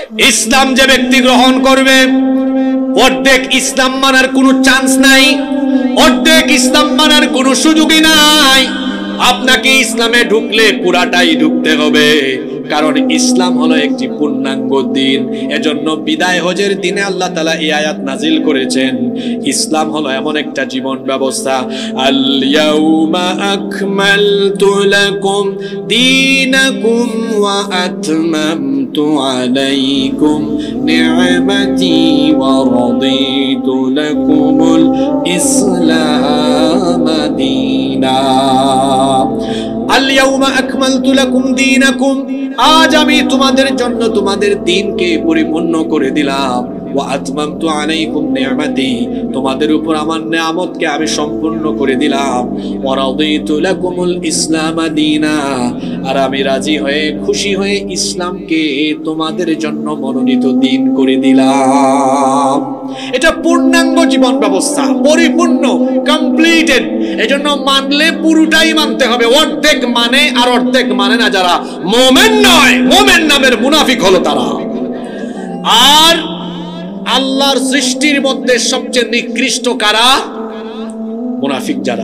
ইসলাম যে ব্যক্তি গ্রহণ করবে অর্ধেক ইসলাম মানার কোনো চান্স নাই, অর্ধেক ইসলাম মানার কোনো সুযোগই নাই। আপনাকে ইসলামে ঢুকলে পুরাটাই ঢুকতে হবে, কারণ ইসলাম হলো একটি পূর্ণাঙ্গ দিন। এজন্য বিদায় হজের দিনে আল্লাহ তাআলা এই আয়াত নাজিল করেছেন, ইসলাম হলো এমন একটা জীবন ব্যবস্থা, আল ইয়াউমা আকমালতু লাকুম দীনাকুম ওয়া আতমামতু আলাইকুম নি'মাতি ওয়া রাদিতু লাকুমুল ইসলাম দীনা। আল ইয়াউমা আকমালতু লাকুম দীনাকুম, আজ আমি তোমাদের জন্য তোমাদের দ্বীনকে পরিপূর্ণ করে দিলাম। ওয়া আতমামতু আলাইকুম নি'মাতি, তোমাদের উপর আমার নিয়ামতকে আমি সম্পূর্ণ করে দিলাম। ওয়া রাদিতু লাকুমুল ইসলাম দীনা, আর আমি রাজি হয়ে খুশি হয়ে ইসলামকে তোমাদের জন্য মনোনীত দ্বীন করে দিলাম। এটা পূর্ণাঙ্গ জীবন ব্যবস্থা, পরিপূর্ণ, কমপ্লিটেড। এজন্য মানলে পুরোটাই মানতে হবে, অর্ধেক মানে আর অর্ধেক মানে না যারা মুমিন নয়, মুমিন নামের মুনাফিক হলো তারা। আর আল্লাহর সৃষ্টির মধ্যে সবচেয়ে নিকৃষ্ট কারা? মুনাফিক যারা।